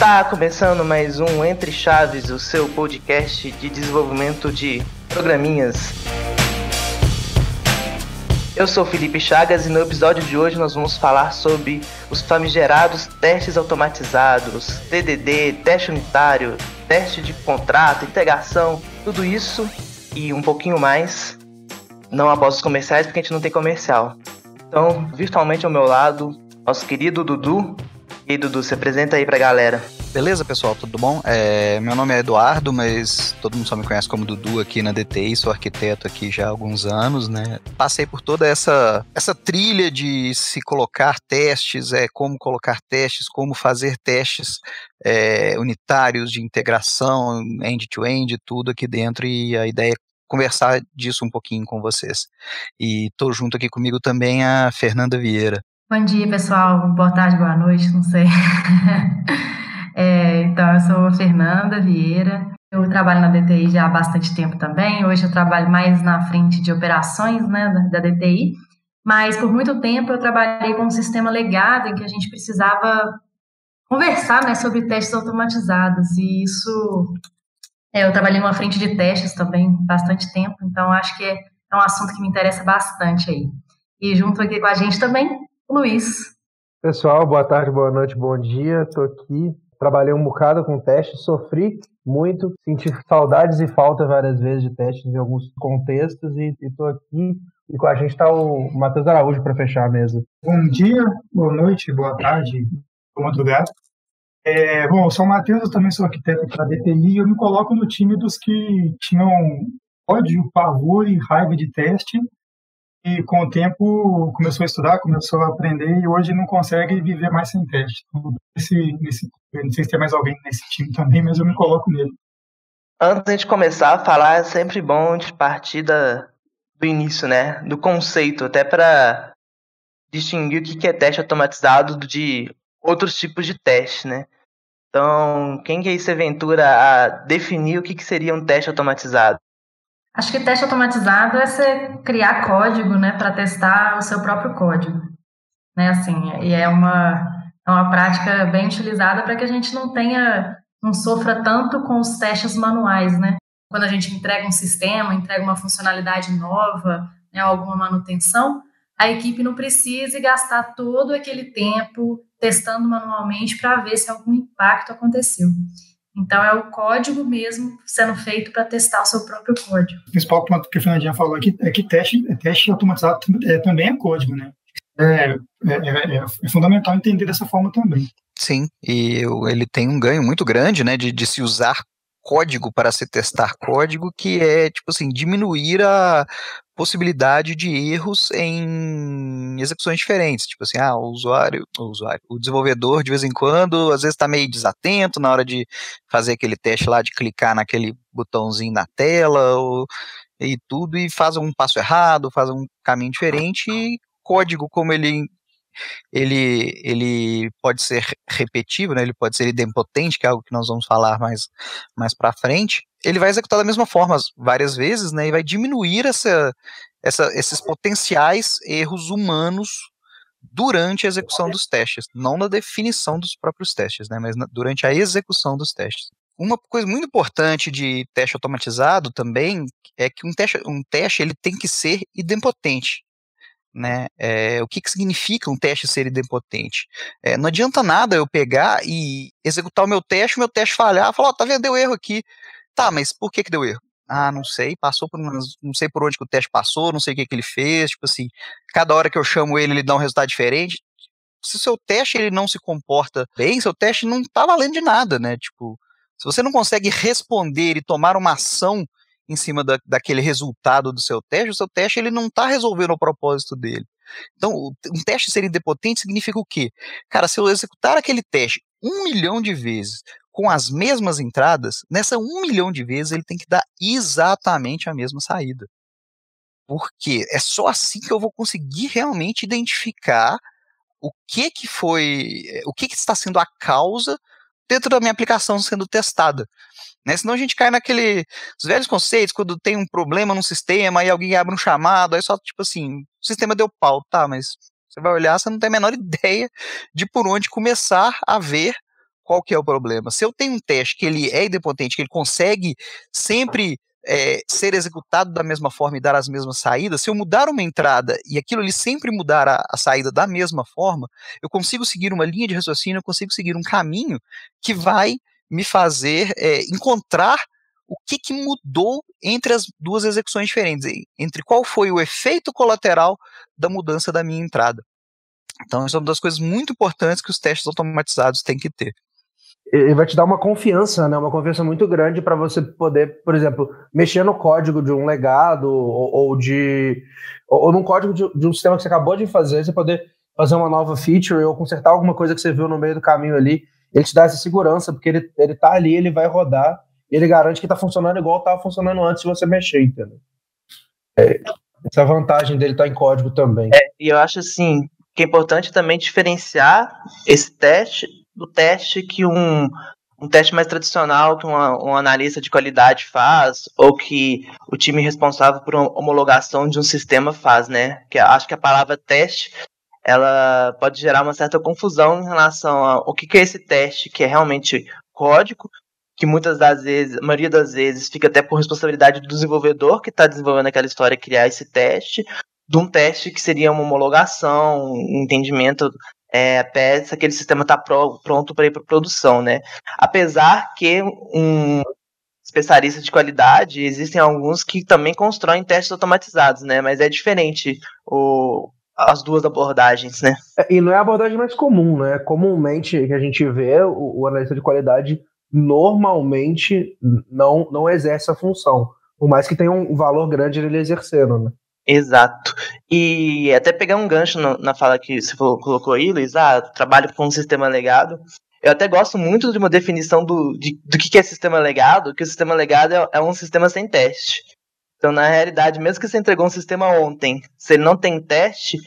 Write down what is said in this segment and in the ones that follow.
Está começando mais um Entre Chaves, o seu podcast de desenvolvimento de programinhas. Eu sou Felipe Chagas e no episódio de hoje nós vamos falar sobre os famigerados testes automatizados, TDD, teste unitário, teste de contrato, integração, tudo isso e um pouquinho mais, não após os comerciais, porque a gente não tem comercial. Então, virtualmente ao meu lado, nosso querido Dudu. E aí, Dudu, se apresenta aí pra galera. Beleza, pessoal, tudo bom? Meu nome é Eduardo, mas todo mundo só me conhece como Dudu aqui na DTI, sou arquiteto aqui já há alguns anos, né? Passei por toda essa trilha de se colocar testes, como colocar testes, como fazer testes unitários de integração, end-to-end, tudo aqui dentro, e a ideia é conversar disso um pouquinho com vocês. E tô junto aqui comigo também a Fernanda Vieira. Bom dia, pessoal. Boa tarde, boa noite, não sei. Então, eu sou a Fernanda Vieira. Eu trabalho na DTI já há bastante tempo também. Hoje eu trabalho mais na frente de operações, né, da DTI. Mas, por muito tempo, eu trabalhei com um sistema legado em que a gente precisava conversar, né, sobre testes automatizados. E isso... eu trabalhei numa frente de testes também bastante tempo. Então, acho que é um assunto que me interessa bastante aí. E junto aqui com a gente também, Luiz. Pessoal, boa tarde, boa noite, bom dia. Estou aqui, trabalhei um bocado com testes, sofri muito, senti saudades e falta várias vezes de testes em alguns contextos e estou aqui. E com a gente está o Matheus Araújo para fechar a mesa. Bom dia, boa noite, boa tarde, boa madrugada. Bom, eu sou o Matheus, eu também sou arquiteto aqui da DTI e eu me coloco no time dos que tinham ódio, pavor e raiva de teste. E com o tempo começou a estudar, começou a aprender e hoje não consegue viver mais sem teste. Então, eu não sei se tem mais alguém nesse time também, mas eu me coloco nele. Antes de começar a falar, é sempre bom de partir do início, né? Do conceito, até para distinguir o que é teste automatizado de outros tipos de teste, né? Então, quem que aí se aventura a definir o que seria um teste automatizado? Acho que teste automatizado é você criar código, né, para testar o seu próprio código, né, assim, e é uma prática bem utilizada para que a gente não sofra tanto com os testes manuais, né. Quando a gente entrega um sistema, entrega uma funcionalidade nova, né, alguma manutenção, a equipe não precisa gastar todo aquele tempo testando manualmente para ver se algum impacto aconteceu. Então, é o código mesmo sendo feito para testar o seu próprio código. O principal ponto que a Fernandinha falou aqui é que teste automatizado também é código, né? É fundamental entender dessa forma também. Sim, e ele tem um ganho muito grande, né, de se usar código para se testar código, que é, tipo assim, diminuir a possibilidade de erros em execuções diferentes, tipo assim, o desenvolvedor de vez em quando, às vezes está meio desatento na hora de fazer aquele teste lá, de clicar naquele botãozinho na tela, e tudo, e faz um passo errado, faz um caminho diferente, e código, como ele pode ser repetitivo, né? Ele pode ser idempotente, que é algo que nós vamos falar mais para frente. Ele vai executar da mesma forma várias vezes, né? E vai diminuir esses potenciais erros humanos durante a execução dos testes, não na definição dos próprios testes, né? Mas durante a execução dos testes. Uma coisa muito importante de teste automatizado também é que um teste ele tem que ser idempotente. Né? O que significa um teste ser idempotente? Não adianta nada eu pegar e executar o meu teste falhar, falar, tá vendo, deu erro aqui. Tá, mas por que deu erro? Ah, não sei, não sei por onde que o teste passou, não sei o que ele fez, tipo assim, cada hora que eu chamo ele dá um resultado diferente. Se o seu teste ele não se comporta bem, seu teste não tá valendo de nada, né? Tipo, se você não consegue responder e tomar uma ação em cima daquele resultado do seu teste, o seu teste ele não está resolvendo o propósito dele. Então, um teste ser idempotente significa o quê? Cara, se eu executar aquele teste 1 milhão de vezes com as mesmas entradas, nessa 1 milhão de vezes ele tem que dar exatamente a mesma saída. Porque é só assim que eu vou conseguir realmente identificar o que está sendo a causa dentro da minha aplicação sendo testada. Né? Senão a gente cai naqueles velhos conceitos, quando tem um problema num sistema, aí alguém abre um chamado, aí só tipo assim, o sistema deu pau, tá, mas você vai olhar, você não tem a menor ideia de por onde começar a ver qual que é o problema? Se eu tenho um teste que ele é idempotente, que ele consegue sempre ser executado da mesma forma e dar as mesmas saídas, se eu mudar uma entrada e aquilo ali sempre mudar a saída da mesma forma, eu consigo seguir uma linha de raciocínio, eu consigo seguir um caminho que vai me fazer encontrar o que mudou entre as duas execuções diferentes, entre qual foi o efeito colateral da mudança da minha entrada. Então, isso é uma das coisas muito importantes que os testes automatizados têm que ter. Ele vai te dar uma confiança, né? Uma confiança muito grande para você poder, por exemplo, mexer no código de um legado ou num código de um sistema que você acabou de fazer, você poder fazer uma nova feature ou consertar alguma coisa que você viu no meio do caminho ali. Ele te dá essa segurança, porque ele tá ali, ele vai rodar, e ele garante que tá funcionando igual estava funcionando antes de você mexer, entendeu? Essa vantagem dele tá em código também. E eu acho assim que é importante também diferenciar esse teste do teste que um teste mais tradicional que um analista de qualidade faz, ou que o time responsável por homologação de um sistema faz, né? Que acho que a palavra teste, ela pode gerar uma certa confusão em relação ao que é esse teste, que é realmente código, que muitas das vezes, a maioria das vezes, fica até por responsabilidade do desenvolvedor que está desenvolvendo aquela história criar esse teste, de um teste que seria uma homologação, um entendimento até se aquele sistema está pronto para ir para produção, né? Apesar que um especialista de qualidade, existem alguns que também constroem testes automatizados, né? Mas é diferente as duas abordagens, né? E não é a abordagem mais comum, né? Comumente que a gente vê, o analista de qualidade normalmente não exerce a função, por mais que tenha um valor grande ele exercendo, né? Exato. E até pegar um gancho na fala que você colocou aí, Luiz, trabalho com um sistema legado. Eu até gosto muito de uma definição do que é sistema legado, que o sistema legado é um sistema sem teste. Então, na realidade, mesmo que você entregou um sistema ontem, se ele não tem teste,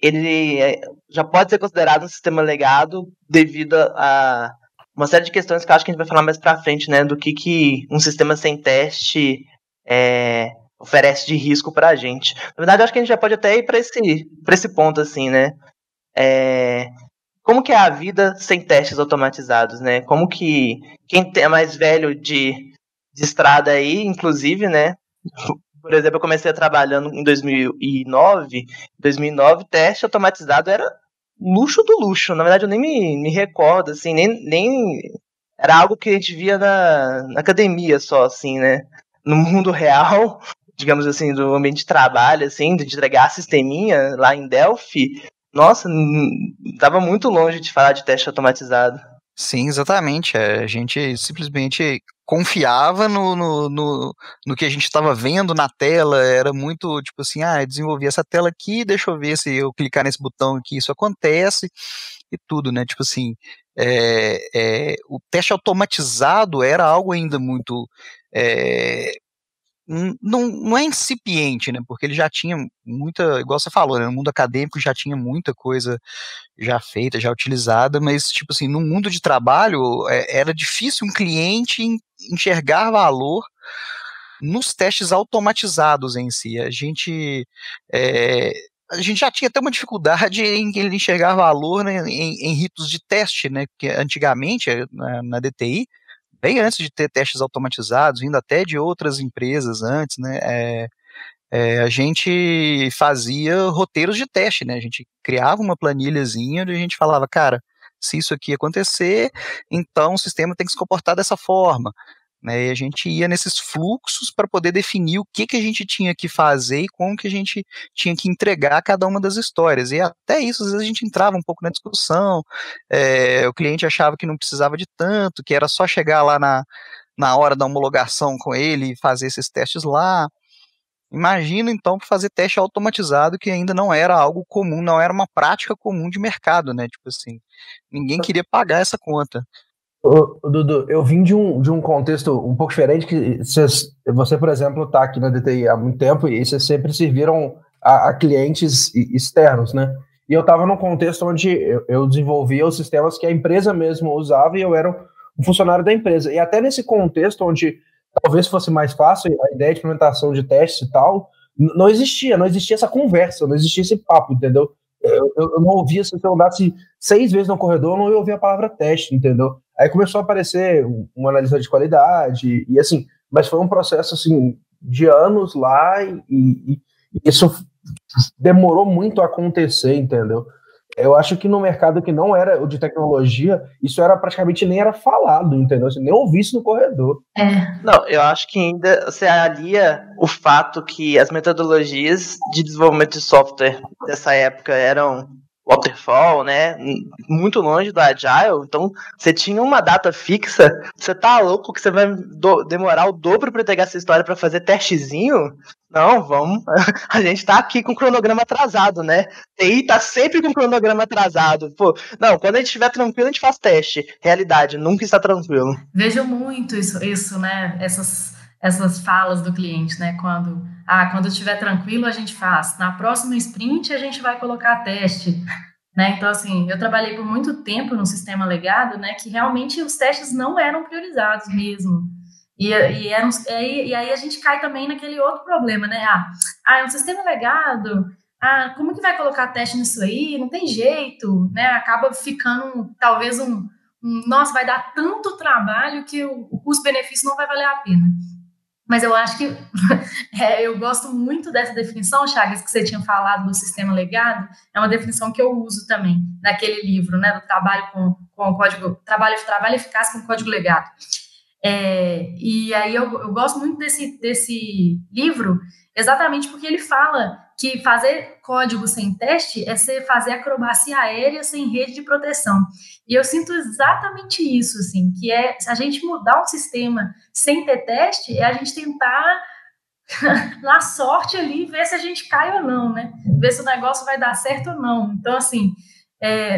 ele já pode ser considerado um sistema legado devido a uma série de questões que eu acho que a gente vai falar mais pra frente, né, do que um sistema sem teste oferece de risco pra gente. Na verdade, eu acho que a gente já pode até ir pra esse ponto, assim, né? Como que é a vida sem testes automatizados, né? Como que quem é mais velho de estrada aí, inclusive, né? Por exemplo, eu comecei trabalhando em 2009. Em 2009, teste automatizado era luxo do luxo. Na verdade, eu nem me recordo, assim, nem era algo que a gente via na academia só, assim, né? No mundo real, digamos assim, do ambiente de trabalho, assim, de entregar sisteminha lá em Delphi, nossa, estava muito longe de falar de teste automatizado. Sim, exatamente. A gente simplesmente confiava no que a gente estava vendo na tela. Era muito tipo assim, eu desenvolvi essa tela aqui, deixa eu ver se eu clicar nesse botão aqui isso acontece e tudo, né? Tipo assim, o teste automatizado era algo ainda muito não é incipiente, né? Porque ele já tinha muita, igual você falou, né? No mundo acadêmico já tinha muita coisa já feita, já utilizada, mas tipo assim, no mundo de trabalho era difícil um cliente enxergar valor nos testes automatizados em si. A gente já tinha até uma dificuldade em ele enxergar valor, né, em ritos de teste, né? Porque antigamente na DTI, bem antes de ter testes automatizados, vindo até de outras empresas antes, né, a gente fazia roteiros de teste, né, a gente criava uma planilhazinha onde a gente falava, cara, se isso aqui acontecer, então o sistema tem que se comportar dessa forma, né, e a gente ia nesses fluxos para poder definir o que a gente tinha que fazer e como que a gente tinha que entregar cada uma das histórias, e até isso, às vezes a gente entrava um pouco na discussão, o cliente achava que não precisava de tanto, que era só chegar lá na hora da homologação com ele e fazer esses testes lá. Imagina então fazer teste automatizado, que ainda não era algo comum, não era uma prática comum de mercado, né, tipo assim, ninguém queria pagar essa conta. Dudu, eu vim de um contexto um pouco diferente, que você, por exemplo, está aqui na DTI há muito tempo e vocês sempre serviram a clientes externos, né? E eu estava num contexto onde eu desenvolvia os sistemas que a empresa mesmo usava e eu era um funcionário da empresa. E até nesse contexto onde talvez fosse mais fácil a ideia de implementação de testes e tal, não existia essa conversa, não existia esse papo, entendeu? Eu não ouvia, se eu andasse 6 vezes no corredor, eu não ia ouvir a palavra teste, entendeu? Aí começou a aparecer um analista de qualidade, e assim, mas foi um processo assim, de anos lá, e isso demorou muito a acontecer, entendeu? Eu acho que no mercado que não era o de tecnologia, isso era praticamente nem era falado, entendeu? Você nem ouvia isso no corredor. Não, eu acho que ainda você alia o fato que as metodologias de desenvolvimento de software dessa época eram waterfall, né? Muito longe do agile. Então, você tinha uma data fixa. Você tá louco que você vai demorar o dobro para pegar essa história para fazer testezinho? Não, vamos. A gente tá aqui com o cronograma atrasado, né? TI tá sempre com o cronograma atrasado. Pô, não, quando a gente estiver tranquilo, a gente faz teste. Realidade, nunca está tranquilo. Vejo muito isso, né? Essas falas do cliente, né? Quando eu estiver tranquilo, a gente faz. Na próxima sprint, a gente vai colocar teste. Né? Então, assim, eu trabalhei por muito tempo no sistema legado, né? Que realmente os testes não eram priorizados mesmo. E aí a gente cai também naquele outro problema, né? É um sistema legado. Como que vai colocar teste nisso aí? Não tem jeito, né? Acaba ficando talvez nossa, vai dar tanto trabalho que o custo-benefício não vai valer a pena. Mas eu acho que eu gosto muito dessa definição, Chagas, que você tinha falado do sistema legado. É uma definição que eu uso também naquele livro, né? Do trabalho com código, trabalho eficaz com código legado. E aí eu gosto muito desse livro, exatamente porque ele fala que fazer código sem teste é você fazer acrobacia aérea sem rede de proteção. E eu sinto exatamente isso, assim, que se a gente mudar um sistema sem ter teste, é a gente tentar, na sorte ali, ver se a gente cai ou não, né? Ver se o negócio vai dar certo ou não. Então, assim,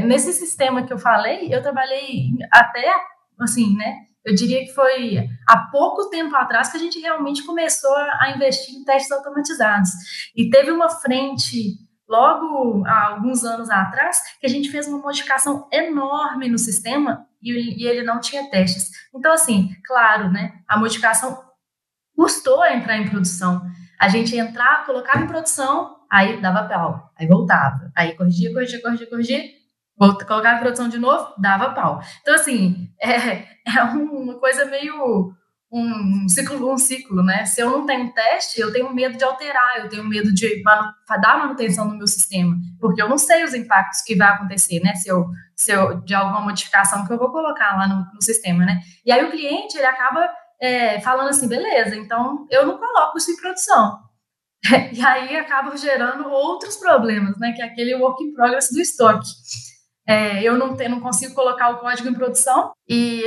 nesse sistema que eu falei, eu trabalhei até, assim, né? Eu diria que foi há pouco tempo atrás que a gente realmente começou a investir em testes automatizados. E teve uma frente, logo há alguns anos atrás, que a gente fez uma modificação enorme no sistema e ele não tinha testes. Então, assim, claro, né, a modificação custou a entrar em produção. A gente entrava, colocava em produção, aí dava pau, aí voltava, aí corrigia, colocava em produção de novo, dava pau. Então, assim, é uma coisa meio um ciclo, né? Se eu não tenho teste, eu tenho medo de alterar, eu tenho medo de dar manutenção no meu sistema, porque eu não sei os impactos que vai acontecer, né? Se eu de alguma modificação que eu vou colocar lá no sistema, né? E aí o cliente, ele acaba falando assim, beleza, então eu não coloco isso em produção. E aí acaba gerando outros problemas, né? Que é aquele work in progress do estoque. Eu não consigo colocar o código em produção e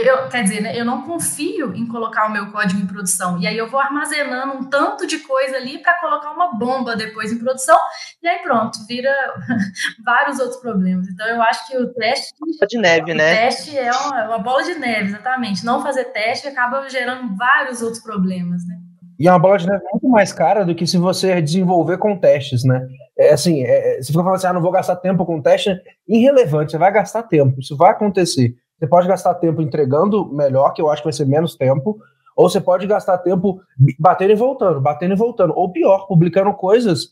eu não confio em colocar o meu código em produção. E aí eu vou armazenando um tanto de coisa ali para colocar uma bomba depois em produção e aí pronto, vira vários outros problemas. Então eu acho que o teste de neve, né? O teste é uma bola de neve, exatamente. Não fazer teste acaba gerando vários outros problemas, né? E é uma bola de neve muito mais cara do que se você desenvolver com testes, né? Assim, você fica falando assim, não vou gastar tempo com teste, irrelevante, você vai gastar tempo, isso vai acontecer. Você pode gastar tempo entregando melhor, que eu acho que vai ser menos tempo, ou você pode gastar tempo batendo e voltando, ou pior, publicando coisas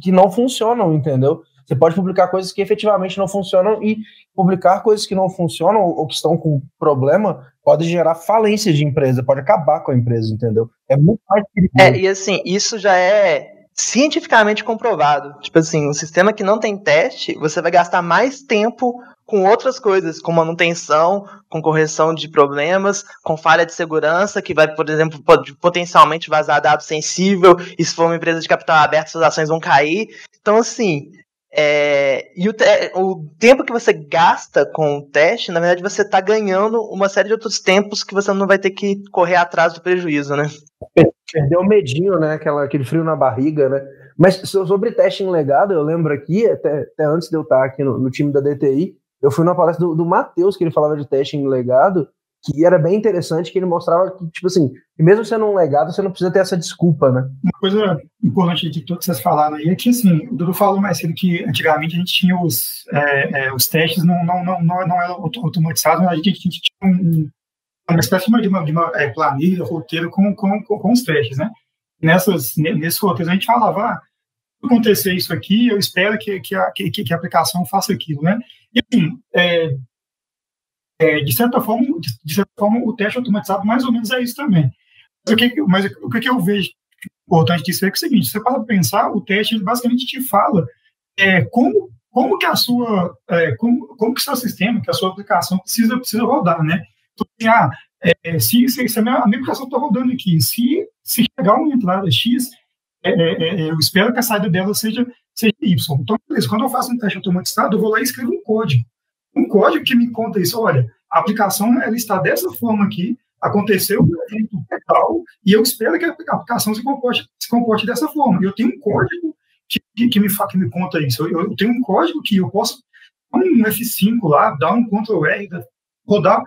que não funcionam, entendeu? Você pode publicar coisas que efetivamente não funcionam e publicar coisas que não funcionam ou que estão com problema pode gerar falência de empresa, pode acabar com a empresa, entendeu? É muito mais perigoso. E assim, isso já é cientificamente comprovado. Tipo assim, um sistema que não tem teste, você vai gastar mais tempo com outras coisas, com manutenção, com correção de problemas, com falha de segurança, que vai, por exemplo, potencialmente vazar dado sensível, e se for uma empresa de capital aberto, suas ações vão cair. Então, assim, o tempo que você gasta com o teste, na verdade, você está ganhando uma série de outros tempos que você não vai ter que correr atrás do prejuízo, né? Perdeu o medinho, né? Aquele frio na barriga, né? Mas sobre teste em legado, eu lembro aqui, até antes de eu estar aqui no time da DTI, eu fui numa palestra do Matheus, que ele falava de teste em legado, que era bem interessante, que ele mostrava que, tipo assim, mesmo sendo um legado, você não precisa ter essa desculpa, né? Uma coisa importante de tudo que vocês falaram aí é que, assim, o Dudu falou mais cedo que antigamente a gente tinha os testes, não era automatizado, mas a gente tinha uma espécie de uma planilha, roteiro com os testes, né? Nesses roteiros a gente falava, se acontecer isso aqui, eu espero que a aplicação faça aquilo, né? E assim, de certa forma, o teste automatizado mais ou menos é isso também. Mas o que eu vejo importante disso é o seguinte: você para pensar, o teste ele basicamente te fala como que a sua como que o seu sistema, que a sua aplicação precisa rodar, né? Então, se a minha aplicação está rodando aqui, se chegar uma entrada X, eu espero que a saída dela seja Y. Então, quando eu faço um teste automatizado, eu vou lá e escrevo um código que me conta isso. Olha, a aplicação ela está dessa forma aqui, aconteceu um evento tal, e eu espero que a aplicação se comporte dessa forma. Eu tenho um código que me conta isso. Eu tenho um código que eu posso dar um F5 lá, dar um Ctrl+R, rodar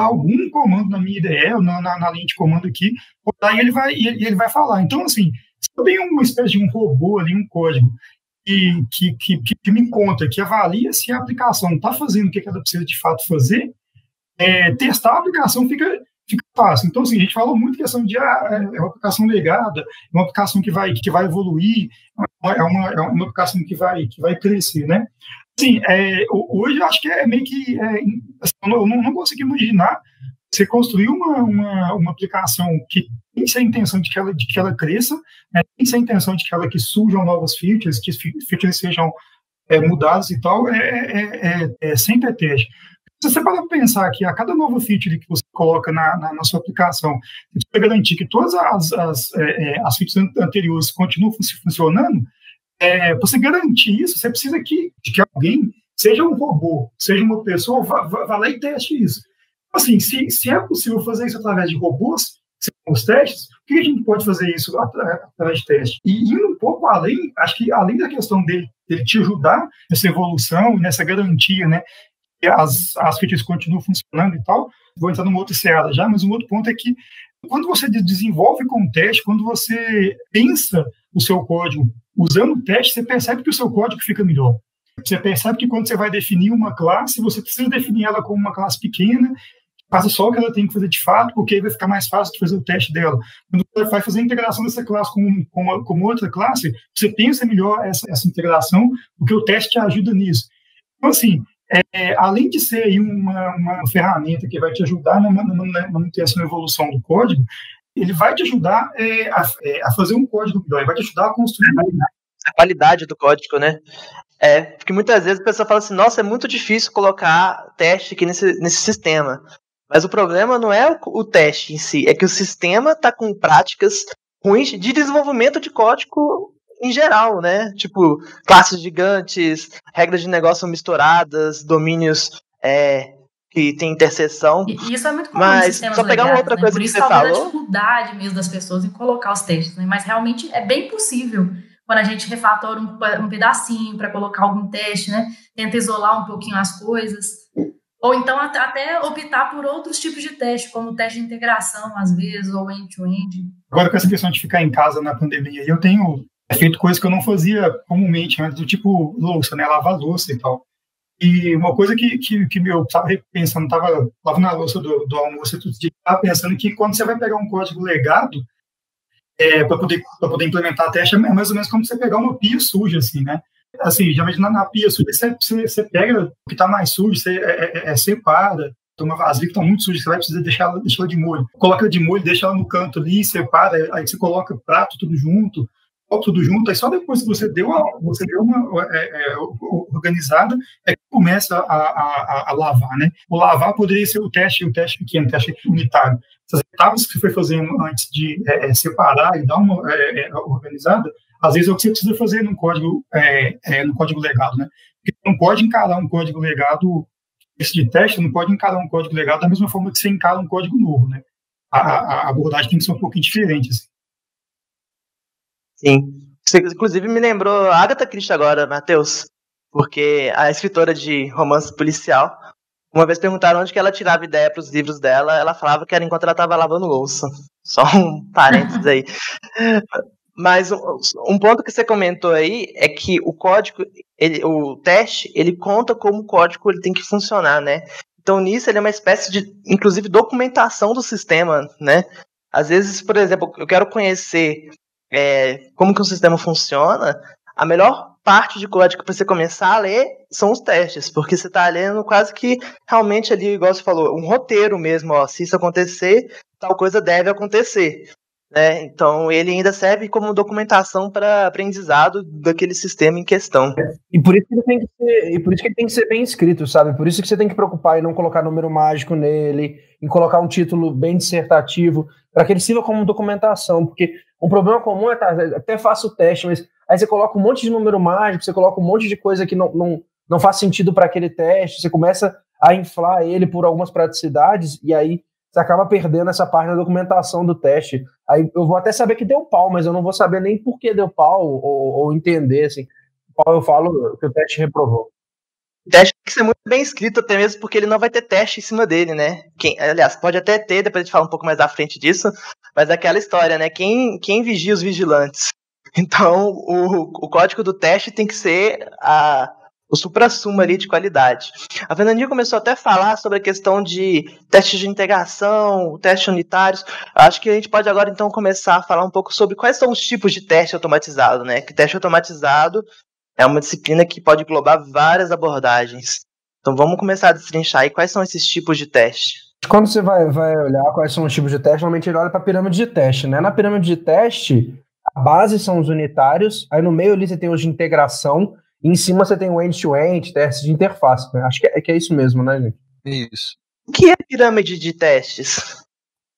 algum comando na minha IDE, na linha de comando aqui, rodar e ele vai falar. Então, assim, se eu tenho uma espécie de um robô ali, um código, que me conta, que avalia se a aplicação está fazendo o que ela precisa de fato fazer, testar a aplicação fica fácil. Então, assim, a gente fala muito questão de é uma aplicação legada, é uma aplicação que vai evoluir, é uma aplicação que vai crescer, né? Assim, hoje eu acho que é meio que assim, eu não consigo imaginar você construir uma aplicação que tem essa intenção de que ela cresça, né, tem essa intenção de que surjam novas features, que features sejam mudadas e tal, sem ter teste. Se você parar para pensar que a cada nova feature que você coloca na sua aplicação, você precisa garantir que todas as features anteriores continuam funcionando, para você garantir isso, você precisa que alguém, seja um robô, seja uma pessoa, vá lá e teste isso. Assim, se é possível fazer isso através de robôs, os testes, por que a gente pode fazer isso através de testes? E indo um pouco além, acho que além da questão dele te ajudar nessa evolução, nessa garantia, né, que as features continuam funcionando e tal, vou entrar numa outra seara já, mas um outro ponto é que quando você desenvolve com o teste, quando você pensa o seu código usando o teste, você percebe que o seu código fica melhor. Você percebe que quando você vai definir uma classe, você precisa definir ela como uma classe pequena, faça só o que ela tem que fazer de fato, porque aí vai ficar mais fácil de fazer o teste dela. Quando você vai fazer a integração dessa classe com outra classe, você pensa melhor essa integração, porque o teste te ajuda nisso. Então, assim, além de ser aí uma ferramenta que vai te ajudar na manutenção e evolução do código, ele vai te ajudar a fazer um código melhor, ele vai te ajudar a construir a qualidade do código, né? Porque muitas vezes a pessoa fala assim, nossa, é muito difícil colocar teste aqui nesse sistema. Mas o problema não é o teste em si, é que o sistema está com práticas ruins de desenvolvimento de código em geral, né? Tipo, classes gigantes, regras de negócio misturadas, domínios que tem interseção. E isso é muito comum. Mas só pegar uma outra coisa que você falou. Por isso talvez a dificuldade mesmo das pessoas em colocar os testes, né? Mas realmente é bem possível. Quando a gente refatora um pedacinho para colocar algum teste, né? Tenta isolar um pouquinho as coisas. Ou então até optar por outros tipos de teste, como teste de integração, às vezes, ou end-to-end. Agora, com essa questão de ficar em casa na pandemia, eu tenho feito coisas que eu não fazia comumente antes, do tipo louça, né? Lavar louça e tal. E uma coisa que eu estava pensando, estava lavando a louça do almoço e tudo, estava pensando que quando você vai pegar um código legado, para poder implementar teste, é mais ou menos como você pegar uma pia suja, assim, né? Assim, geralmente na pia suja, você pega o que está mais sujo, você separa. Tem uma vasilha que está muito suja, você vai precisar deixar ela de molho. Coloca ela de molho, deixa ela no canto ali, separa, aí você coloca prato, tudo junto, aí só depois que você deu uma organizada, é que começa a lavar, né? O lavar poderia ser o teste pequeno, o teste unitário. Essas etapas que você foi fazendo antes de separar e dar uma organizada, às vezes é o que você precisa fazer no código legado, né? Porque não pode encarar um código legado, esse de teste, não pode encarar um código legado da mesma forma que você encara um código novo, né? A abordagem tem que ser um pouquinho diferente, assim. Sim. Você, inclusive, me lembrou a Agatha Christie agora, Matheus, porque a escritora de romance policial, uma vez perguntaram onde que ela tirava ideia para os livros dela, ela falava que era enquanto ela estava lavando louça. Só um parênteses aí. Mas um ponto que você comentou aí é que o código, o teste, ele conta como o código ele tem que funcionar, né? Então, nisso, ele é uma espécie de, inclusive, documentação do sistema, né? Às vezes, por exemplo, eu quero conhecer como que um sistema funciona, a melhor parte de código para você começar a ler são os testes, porque você está lendo quase que realmente ali, igual você falou, um roteiro mesmo, ó, se isso acontecer, tal coisa deve acontecer. Né? Então ele ainda serve como documentação para aprendizado daquele sistema em questão. E por isso que ele tem que ser bem escrito, sabe? Por isso que você tem que preocupar em não colocar número mágico nele, em colocar um título bem dissertativo, para que ele sirva como documentação, porque um problema comum é, até faço o teste, mas aí você coloca um monte de número mágico, você coloca um monte de coisa que não faz sentido para aquele teste, você começa a inflar ele por algumas praticidades, e aí você acaba perdendo essa parte da documentação do teste. Aí eu vou até saber que deu pau, mas eu não vou saber nem por que deu pau, ou entender, assim. Pau eu falo que o teste reprovou. O teste tem que ser muito bem escrito, até mesmo porque ele não vai ter teste em cima dele, né? Aliás, pode até ter, depois a gente fala um pouco mais à frente disso, mas é aquela história, né? Quem vigia os vigilantes? Então, o código do teste tem que ser o supra-sumo ali de qualidade. A Fernandinha começou até a falar sobre a questão de testes de integração, testes unitários. Acho que a gente pode agora, então, começar a falar um pouco sobre quais são os tipos de teste automatizado, né? Que teste automatizado é uma disciplina que pode englobar várias abordagens. Então, vamos começar a destrinchar aí quais são esses tipos de teste. Quando você vai olhar quais são os tipos de teste, normalmente ele olha para a pirâmide de teste, né? Na pirâmide de teste, a base são os unitários, aí no meio ali você tem os de integração, e em cima você tem o end-to-end, testes de interface, né? Acho que é isso mesmo, né, gente? Isso. O que é pirâmide de testes?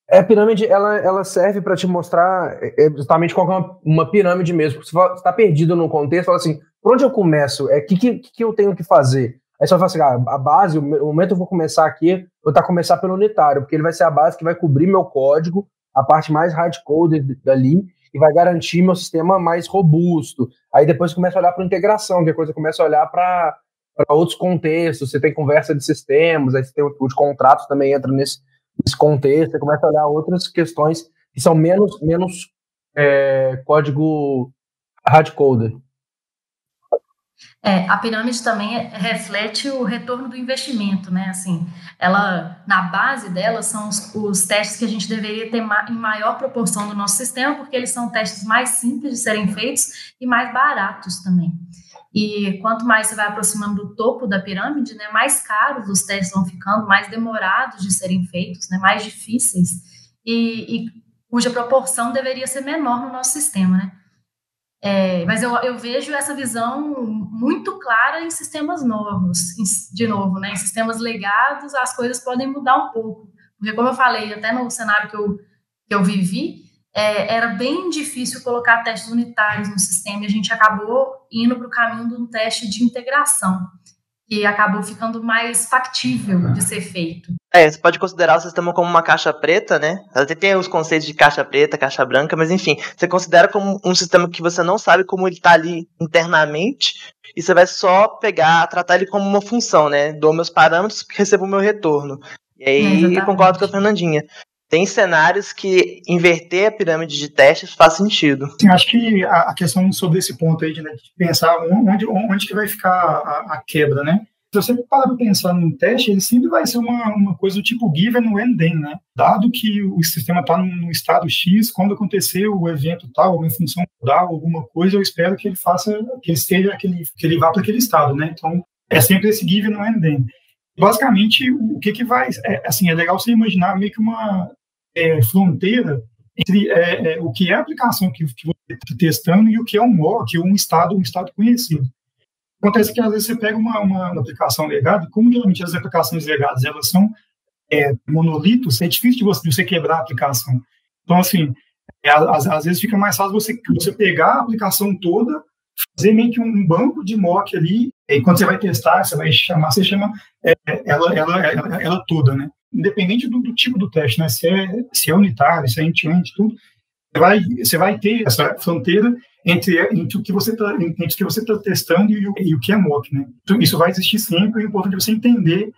A pirâmide, ela serve para te mostrar justamente qual é uma pirâmide mesmo. Você está perdido no contexto, fala assim, por onde eu começo? O que eu tenho que fazer? Aí você vai falar assim, a base, o momento que eu vou começar aqui, eu vou começar pelo unitário, porque ele vai ser a base que vai cobrir meu código, a parte mais hardcoded dali, e vai garantir meu sistema mais robusto. Aí depois você começa a olhar para integração, depois você começa a olhar para outros contextos, você tem conversa de sistemas, aí você tem o de contratos também entra nesse contexto, você começa a olhar outras questões que são menos código hardcoded. A pirâmide também reflete o retorno do investimento, né? Assim, ela, na base dela, são os testes que a gente deveria ter em maior proporção do nosso sistema, porque eles são testes mais simples de serem feitos e mais baratos também. E quanto mais você vai aproximando do topo da pirâmide, né, mais caros os testes vão ficando, mais demorados de serem feitos, né, mais difíceis, e cuja proporção deveria ser menor no nosso sistema, né? Mas eu vejo essa visão muito clara em sistemas novos, de novo, né? Em sistemas legados, as coisas podem mudar um pouco. Porque, como eu falei, até no cenário que eu vivi, era bem difícil colocar testes unitários no sistema e a gente acabou indo para o caminho de um teste de integração, que acabou ficando mais factível de ser feito. Você pode considerar o sistema como uma caixa preta, né? Até tem os conceitos de caixa preta, caixa branca, mas enfim, você considera como um sistema que você não sabe como ele está ali internamente e você vai só tratar ele como uma função, né? Dou meus parâmetros e recebo o meu retorno. E aí eu concordo com a Fernandinha. Tem cenários que inverter a pirâmide de testes faz sentido. Sim, acho que a questão sobre esse ponto aí de pensar onde que vai ficar a quebra, né? Se você parar para pensar num teste, ele sempre vai ser uma coisa do tipo given when then, né? Dado que o sistema está no estado X, quando acontecer o evento tal, uma função tal, alguma coisa, eu espero que ele faça, que ele vá para aquele estado, né? Então, é sempre esse given when then. Basicamente, o que vai... é legal você imaginar meio que uma fronteira entre o que é a aplicação que você está testando e o que é um mock, um estado conhecido. Acontece que, às vezes, você pega uma aplicação legada, como geralmente as aplicações legadas elas são monolitos, é difícil de você quebrar a aplicação. Então, assim, às vezes fica mais fácil você pegar a aplicação toda, fazer meio que um banco de mock ali, e quando você vai testar, você chama ela toda, né? Independente do tipo do teste, né? Se é unitário, se é end-to-end, tudo, você vai ter essa fronteira entre o que você está testando e o que é mock, né? Então, isso vai existir sempre, é importante você entender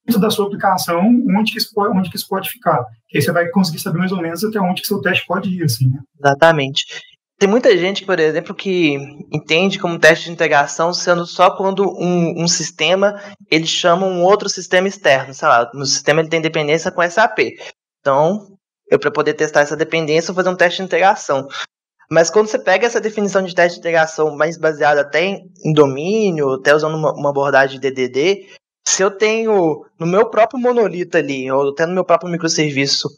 dentro da sua aplicação onde que isso pode ficar. Que aí você vai conseguir saber mais ou menos até onde que seu teste pode ir, assim, né? Exatamente. Tem muita gente, por exemplo, que entende como teste de integração sendo só quando um sistema ele chama um outro sistema externo. Sei lá, no sistema ele tem dependência com SAP. Então, para poder testar essa dependência, eu vou fazer um teste de integração. Mas quando você pega essa definição de teste de integração mais baseada até em domínio, até usando uma abordagem de DDD, se eu tenho no meu próprio monolito ali, ou até no meu próprio microserviço,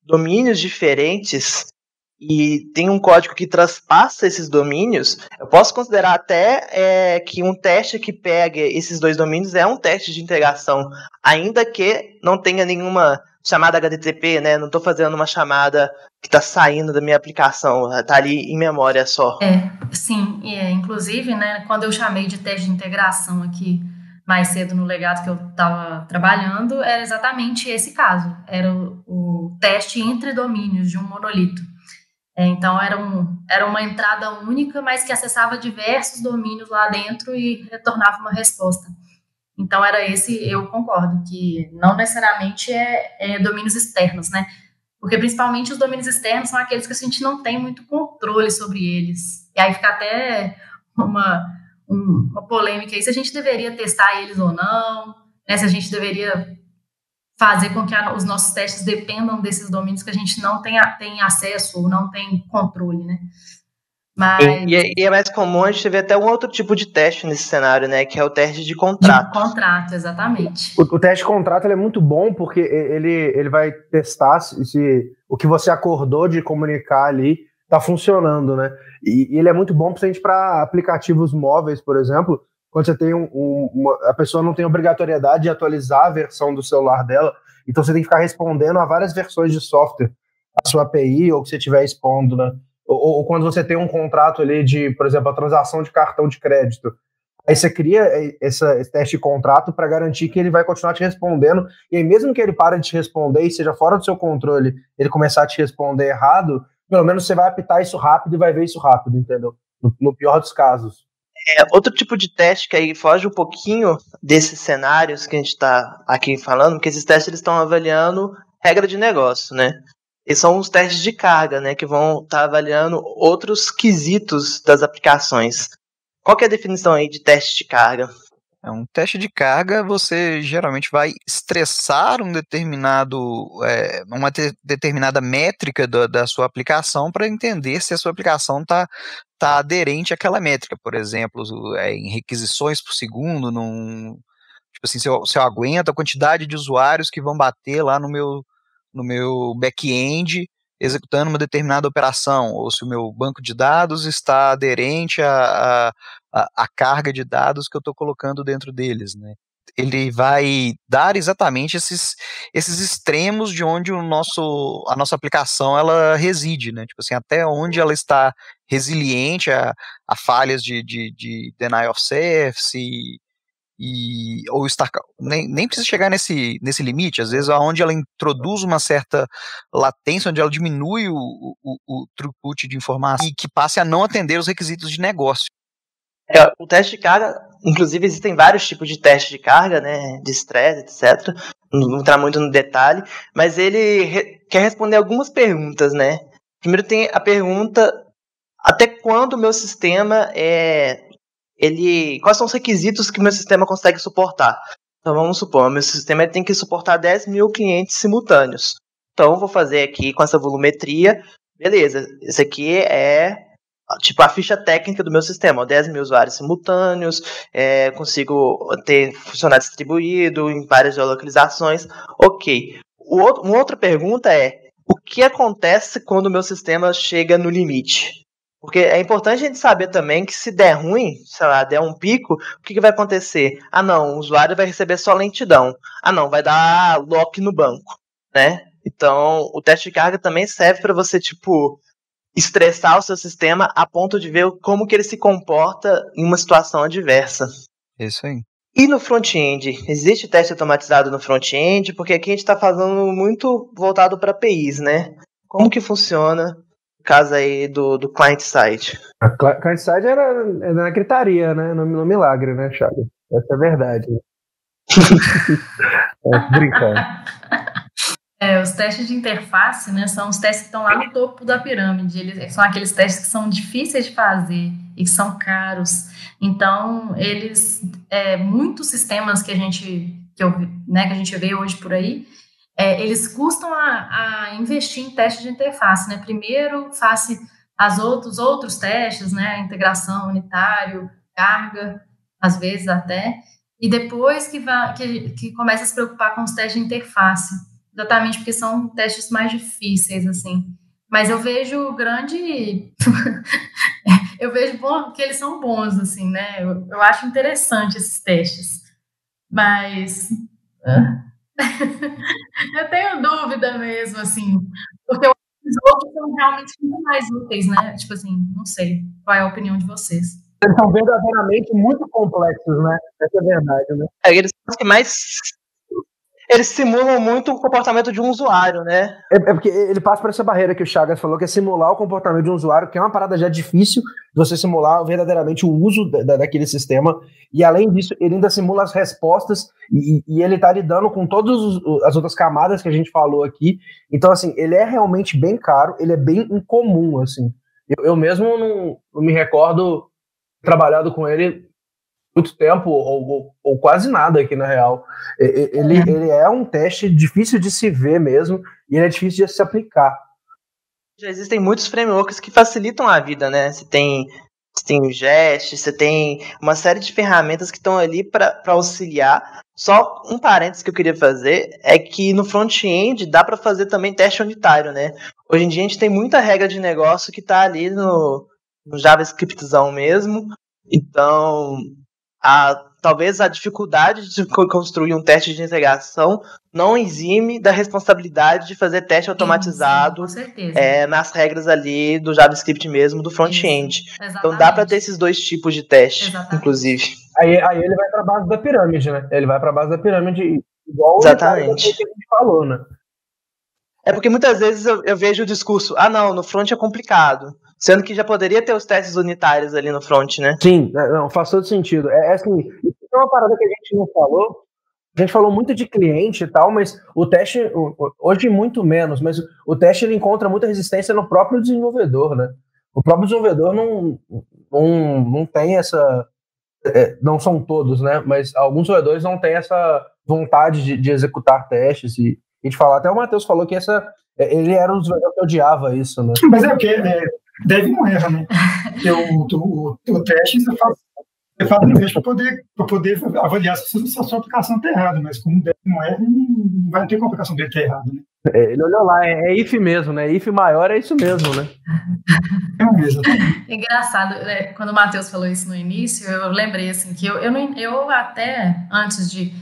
domínios diferentes, e tem um código que transpassa esses domínios, eu posso considerar até que um teste que pega esses dois domínios é um teste de integração, ainda que não tenha nenhuma chamada HTTP, né? Não estou fazendo uma chamada que está saindo da minha aplicação, está ali em memória só. Sim, inclusive, né, quando eu chamei de teste de integração aqui mais cedo no legado que eu estava trabalhando, era exatamente esse caso, era o teste entre domínios de um monolito. Então, era uma entrada única, mas que acessava diversos domínios lá dentro e retornava uma resposta. Então, eu concordo, que não necessariamente é domínios externos, né? Porque, principalmente, os domínios externos são aqueles que a gente não tem muito controle sobre eles. E aí fica até uma polêmica aí, se a gente deveria testar eles ou não, né? Se a gente deveria fazer com que os nossos testes dependam desses domínios que a gente não tem acesso ou não tem controle, né? Mas... E é mais comum a gente ver até um outro tipo de teste nesse cenário, né? Que é o teste de contrato. De contrato, exatamente. O teste de contrato ele é muito bom porque ele vai testar se o que você acordou de comunicar ali está funcionando, né? E ele é muito bom para aplicativos móveis, por exemplo, quando você tem a pessoa não tem obrigatoriedade de atualizar a versão do celular dela, então você tem que ficar respondendo a várias versões de software, a sua API ou que você estiver expondo, né? Ou quando você tem um contrato ali de, por exemplo, a transação de cartão de crédito, aí você cria esse teste de contrato para garantir que ele vai continuar te respondendo, e aí mesmo que ele pare de te responder e seja fora do seu controle, ele começar a te responder errado, pelo menos você vai apitar isso rápido e vai ver isso rápido, entendeu? No pior dos casos. Outro tipo de teste que aí foge um pouquinho desses cenários que a gente está aqui falando, porque esses testes eles estão avaliando regra de negócio, né? Eles são os testes de carga, né? Que vão estar avaliando outros quesitos das aplicações. Qual que é a definição aí de teste de carga? Um teste de carga, você geralmente vai estressar uma determinada métrica da sua aplicação para entender se a sua aplicação está aderente àquela métrica. Por exemplo, em requisições por segundo, tipo assim, se eu aguento a quantidade de usuários que vão bater lá no meu back-end executando uma determinada operação, ou se o meu banco de dados está aderente à carga de dados que eu estou colocando dentro deles, né? Ele vai dar exatamente esses extremos de onde a nossa aplicação ela reside, né? Tipo assim, até onde ela está resiliente a falhas de denial of service ou nem precisa chegar nesse limite, às vezes aonde ela introduz uma certa latência, onde ela diminui o throughput de informação e que passe a não atender os requisitos de negócio. O teste de carga, inclusive existem vários tipos de teste de carga, né, de estresse, etc. Não vou entrar muito no detalhe, mas ele quer responder algumas perguntas, né. Primeiro tem a pergunta, até quando o meu sistema quais são os requisitos que o meu sistema consegue suportar? Então vamos supor, o meu sistema tem que suportar 10 mil clientes simultâneos. Então eu vou fazer aqui com essa volumetria, beleza, esse aqui é tipo a ficha técnica do meu sistema, 10 mil usuários simultâneos, consigo ter funcionário distribuído em várias geolocalizações, ok. Uma outra pergunta é, o que acontece quando o meu sistema chega no limite? Porque é importante a gente saber também que se der ruim, sei lá, der um pico, o que vai acontecer? Ah não, o usuário vai receber só lentidão. Ah não, vai dar lock no banco, né? Então, o teste de carga também serve para você, tipo, estressar o seu sistema a ponto de ver como que ele se comporta em uma situação adversa. Isso aí. E no front-end? Existe teste automatizado no front-end? Porque aqui a gente está falando muito voltado para APIs, né? Como que funciona o caso aí do client-side? A client-side era na gritaria, né? No milagre, né, Thiago? Essa é a verdade. Brincando. Os testes de interface, né, são os testes que estão lá no topo da pirâmide. Eles são aqueles testes que são difíceis de fazer e que são caros. Então, muitos sistemas que a gente vê hoje por aí, eles custam a investir em teste de interface, né? Primeiro, face aos outros testes, né? Integração, unitário, carga, às vezes até, e depois que começa a se preocupar com os testes de interface, exatamente porque são testes mais difíceis, assim. Mas eu vejo eu vejo que eles são bons, assim, né? Eu acho interessante esses testes. Mas eu tenho dúvida mesmo, assim, porque os outros são realmente muito mais úteis, né? Tipo assim, não sei qual é a opinião de vocês. Eles são verdadeiramente muito complexos, né? Essa é a verdade, né? Eles são os que mais... Eles simulam muito o comportamento de um usuário, né? É porque ele passa por essa barreira que o Chagas falou, que é simular o comportamento de um usuário, que é uma parada já difícil de você simular verdadeiramente o uso daquele sistema. E além disso, ele ainda simula as respostas e ele tá lidando com todas as outras camadas que a gente falou aqui. Então, assim, ele é realmente bem caro, ele é bem incomum, assim. Eu mesmo não me recordo trabalhado com ele muito tempo, ou quase nada aqui, na real. Ele é um teste difícil de se ver mesmo, e ele é difícil de se aplicar. Já existem muitos frameworks que facilitam a vida, né? Você tem o Jest, você tem uma série de ferramentas que estão ali para auxiliar. Só um parênteses que eu queria fazer é que no front-end dá para fazer também teste unitário, né? Hoje em dia a gente tem muita regra de negócio que está ali no JavaScriptzão mesmo. Então, talvez a dificuldade de construir um teste de integração não exime da responsabilidade de fazer teste automatizado nas regras ali do JavaScript mesmo, do front-end. Então dá para ter esses dois tipos de teste, inclusive. Aí ele vai para a base da pirâmide, né? Ele vai para a base da pirâmide igual exatamente. O que a gente falou, né? É porque muitas vezes eu vejo o discurso, não, no front é complicado. Sendo que já poderia ter os testes unitários ali no front, né? Sim, não, faz todo sentido. É assim, isso é uma parada que a gente não falou. A gente falou muito de cliente e tal, mas o teste, hoje muito menos, mas o teste ele encontra muita resistência no próprio desenvolvedor, né? O próprio desenvolvedor não tem essa... não são todos, né? Mas alguns desenvolvedores não têm essa vontade de executar testes e de falar. Até o Matheus falou que ele era um desenvolvedor que odiava isso, né? Mas é porque deve não erra, né? Porque o teste você faz um teste para poder avaliar se a sua aplicação está errada, mas como deve não erra, não vai ter como a aplicação dele estar errada, né? Ele olhou lá, é if mesmo, né? If maior é isso mesmo, né? Engraçado, quando o Matheus falou isso no início, eu lembrei assim que eu até antes de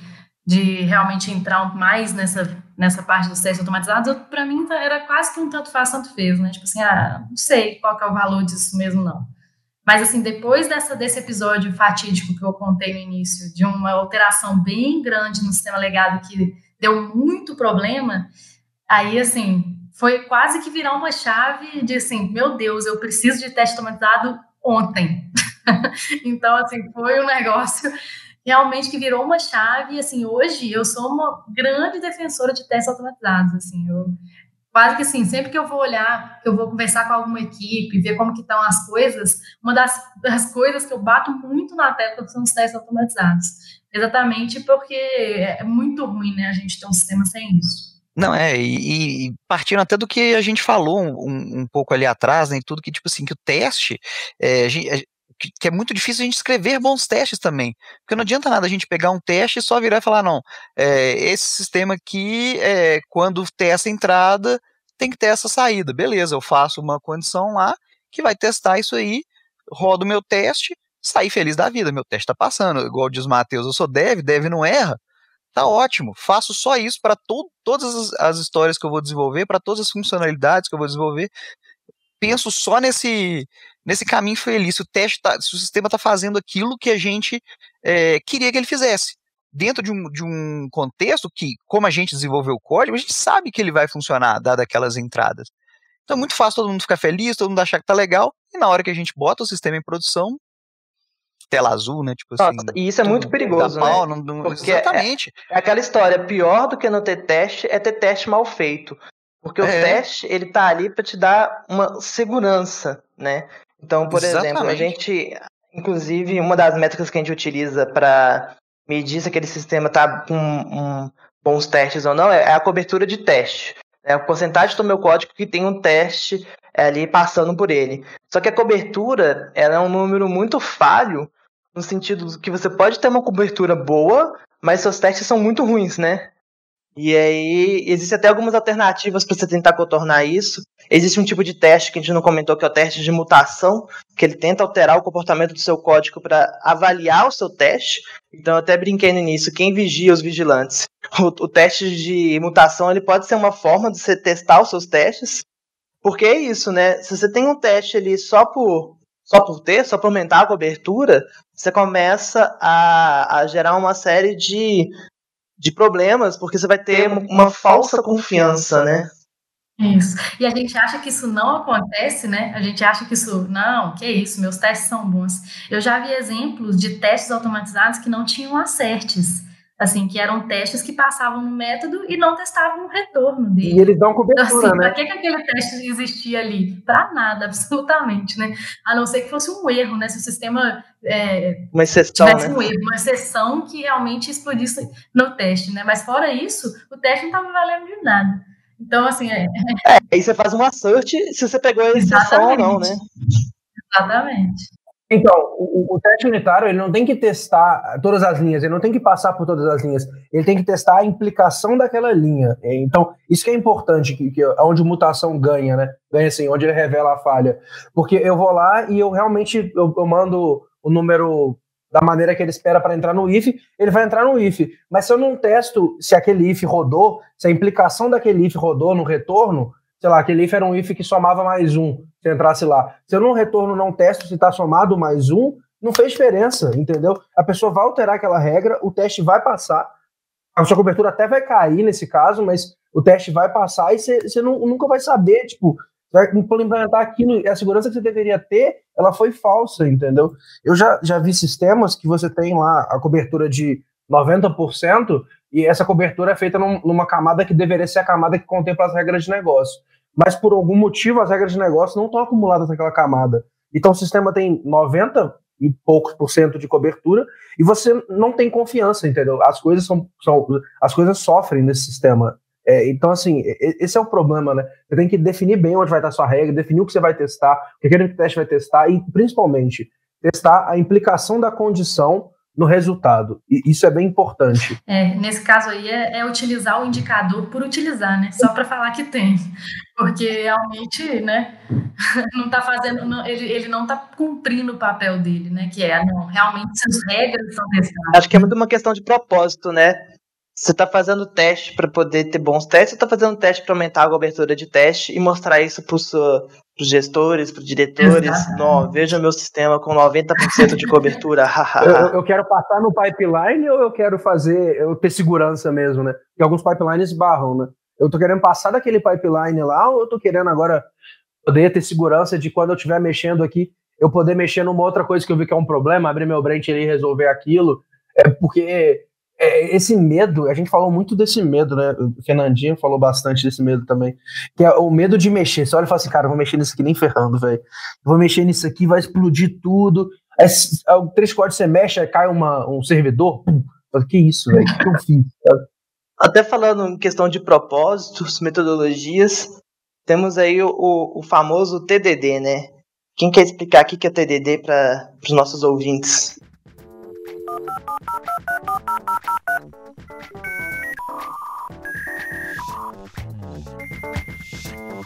realmente entrar mais nessa parte dos testes automatizados, para mim era quase que um tanto faz, tanto fez, né? Tipo assim, não sei qual que é o valor disso mesmo, não. Mas, assim, depois desse episódio fatídico que eu contei no início, de uma alteração bem grande no sistema legado que deu muito problema, aí, assim, foi quase que virar uma chave de, assim, meu Deus, eu preciso de teste automatizado ontem. Então, assim, foi um negócio realmente que virou uma chave, e assim, hoje eu sou uma grande defensora de testes automatizados, assim, quase que assim, sempre que eu vou olhar, que eu vou conversar com alguma equipe, ver como que estão as coisas, uma das coisas que eu bato muito na tecla são os testes automatizados, exatamente porque é muito ruim, né, a gente ter um sistema sem isso. Não, e partindo até do que a gente falou um pouco ali atrás, né, e tudo que, tipo assim, que o teste, que é muito difícil a gente escrever bons testes também, porque não adianta nada a gente pegar um teste e só virar e falar, não, esse sistema aqui, quando ter essa entrada, tem que ter essa saída, beleza, eu faço uma condição lá, que vai testar isso aí, rodo o meu teste, saí feliz da vida, meu teste tá passando, igual diz o Matheus, eu sou dev não erra, tá ótimo, faço só isso para todas as histórias que eu vou desenvolver, para todas as funcionalidades que eu vou desenvolver, penso só nesse caminho feliz, se o sistema está fazendo aquilo que a gente queria que ele fizesse. Dentro de um contexto que, como a gente desenvolveu o código, a gente sabe que ele vai funcionar, dadas aquelas entradas. Então é muito fácil todo mundo ficar feliz, todo mundo achar que tá legal, e na hora que a gente bota o sistema em produção, tela azul, né? Tipo assim. Nossa, e isso é muito perigoso, pau, né? Porque exatamente. É aquela história, pior do que não ter teste é ter teste mal feito. Porque o teste, ele tá ali para te dar uma segurança, né? Então, por exemplo, a gente, inclusive, uma das métricas que a gente utiliza para medir se aquele sistema tá com bons testes ou não é a cobertura de teste. É a porcentagem do meu código que tem um teste ali passando por ele. Só que a cobertura ela é um número muito falho, no sentido que você pode ter uma cobertura boa, mas seus testes são muito ruins, né? E aí, existem até algumas alternativas para você tentar contornar isso. Existe um tipo de teste que a gente não comentou, que é o teste de mutação, que ele tenta alterar o comportamento do seu código para avaliar o seu teste. Então, eu até brinquei no início, quem vigia os vigilantes? O teste de mutação ele pode ser uma forma de você testar os seus testes, porque é isso, né? Se você tem um teste ali só por aumentar a cobertura, você começa a gerar uma série de problemas, porque você vai ter uma falsa confiança, né? Isso. E a gente acha que isso não acontece, né? A gente acha que que isso, meus testes são bons. Eu já vi exemplos de testes automatizados que não tinham acertes, assim, que eram testes que passavam no método e não testavam o retorno dele. E eles dão cobertura, então, assim, né? Para que aquele teste existia ali? Para nada, absolutamente, né? A não ser que fosse um erro, né? Se o sistema uma exceção, tivesse né? um erro, uma exceção que realmente explodisse no teste, né? Mas fora isso, o teste não estava valendo de nada. Então, assim... aí você faz um assert se você pegou a exceção ou não, né? Exatamente. Então, o teste unitário, ele não tem que testar todas as linhas, ele não tem que passar por todas as linhas, ele tem que testar a implicação daquela linha. Então, isso que é importante, que é onde mutação ganha, né? Ganha assim, onde ele revela a falha. Porque eu vou lá e eu realmente eu mando o número da maneira que ele espera para entrar no if, ele vai entrar no if. Mas se eu não testo se aquele if rodou, se a implicação daquele if rodou no retorno, sei lá, aquele if era um if que somava mais um, se entrasse lá. Se eu no retorno não testo se está somado mais um, não fez diferença, entendeu? A pessoa vai alterar aquela regra, o teste vai passar, a sua cobertura até vai cair nesse caso, mas o teste vai passar e você nunca vai saber, tipo, vai implementar aquilo, a segurança que você deveria ter, ela foi falsa, entendeu? Eu já vi sistemas que você tem lá a cobertura de 90%, e essa cobertura é feita numa camada que deveria ser a camada que contempla as regras de negócio. Mas por algum motivo as regras de negócio não estão acumuladas naquela camada. Então o sistema tem 90 e poucos % de cobertura e você não tem confiança, entendeu? As coisas as coisas sofrem nesse sistema. Então, assim, esse é o problema, né? Você tem que definir bem onde vai estar a sua regra, definir o que você vai testar, o que aquele teste vai testar e, principalmente, testar a implicação da condição no resultado. E isso é bem importante. Nesse caso aí é utilizar o indicador por utilizar, né? Só para falar que tem. Porque realmente, né, não está fazendo, ele não está cumprindo o papel dele, né? Que realmente as regras são testadas. Acho que é muito uma questão de propósito, né? Você está fazendo teste para poder ter bons testes, ou está fazendo teste para aumentar a cobertura de teste e mostrar isso para os gestores, para os diretores? Não, veja meu sistema com 90% de cobertura. eu quero passar no pipeline ou eu quero ter segurança mesmo, né? Porque alguns pipelines barram, né? Eu estou querendo passar daquele pipeline lá ou eu estou querendo agora poder ter segurança de quando eu estiver mexendo aqui, eu poder mexer numa outra coisa que eu vi que é um problema, abrir meu branch ali e resolver aquilo? Porque... esse medo, a gente falou muito desse medo, né? O Fernandinho falou bastante desse medo também, que é o medo de mexer. Você olha e fala assim, cara, eu vou mexer nisso aqui nem ferrando, velho. Vou mexer nisso aqui, vai explodir tudo. Aí, 3 códigos você mexe, aí cai um servidor. Pum. Que isso, velho? O que eu fiz? Até falando em questão de propósitos, metodologias, temos aí o famoso TDD, né? Quem quer explicar o que é TDD para os nossos ouvintes?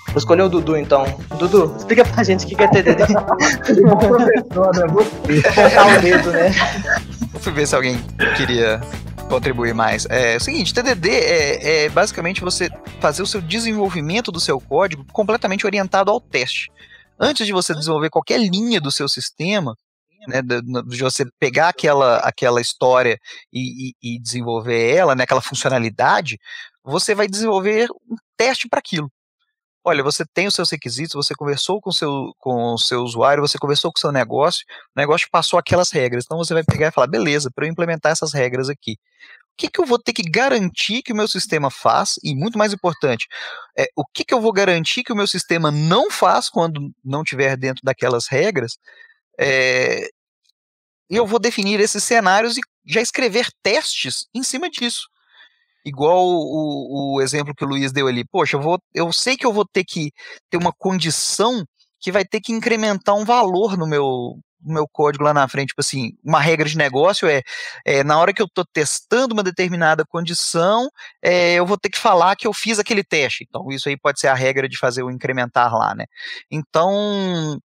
Vou escolher o Dudu, então. Dudu, explica pra gente o que é TDD. Professor, né? Botar o dedo, né? Fui ver se alguém queria contribuir mais. É o seguinte, TDD é basicamente você fazer o seu desenvolvimento do seu código completamente orientado ao teste. Antes de você desenvolver qualquer linha do seu sistema, né, de você pegar aquela história e desenvolver ela, né, aquela funcionalidade, você vai desenvolver um teste para aquilo. Olha, você tem os seus requisitos, você conversou com o seu usuário, você conversou com o seu negócio, o negócio passou aquelas regras, então você vai pegar e falar, beleza, para eu implementar essas regras aqui, o que eu vou ter que garantir que o meu sistema faz, e muito mais importante, o que eu vou garantir que o meu sistema não faz quando não estiver dentro daquelas regras, e eu vou definir esses cenários e já escrever testes em cima disso. igual o exemplo que o Luiz deu ali. Poxa, eu sei que eu vou ter que ter uma condição que vai ter que incrementar um valor no meu código lá na frente. Tipo assim, uma regra de negócio na hora que eu estou testando uma determinada condição, eu vou ter que falar que eu fiz aquele teste. Então, isso aí pode ser a regra de fazer o incrementar lá, né? Então,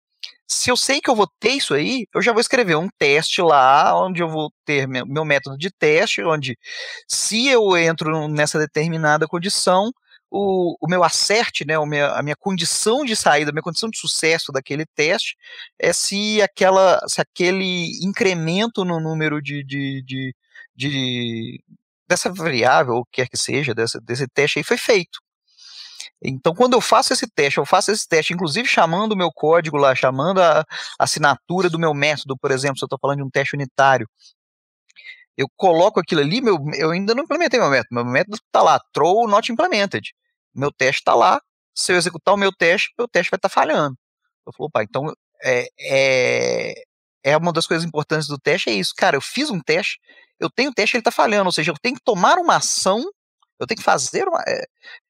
se eu sei que eu vou ter isso aí, eu já vou escrever um teste lá, onde eu vou ter meu método de teste, onde se eu entro nessa determinada condição, o meu acerte, né, a minha condição de saída, a minha condição de sucesso daquele teste é se aquele incremento no número dessa variável, ou o que quer que seja, desse teste aí foi feito. Então, quando eu faço esse teste, inclusive chamando o meu código lá, chamando a assinatura do meu método, por exemplo, se eu estou falando de um teste unitário, eu coloco aquilo ali, eu ainda não implementei meu método está lá, throw not implemented. Meu teste está lá, se eu executar o meu teste vai estar falhando. Eu falo, opa, então é uma das coisas importantes do teste, é isso. Cara, eu fiz um teste, eu tenho um teste, ele está falhando, ou seja, eu tenho que tomar uma ação, eu tenho que fazer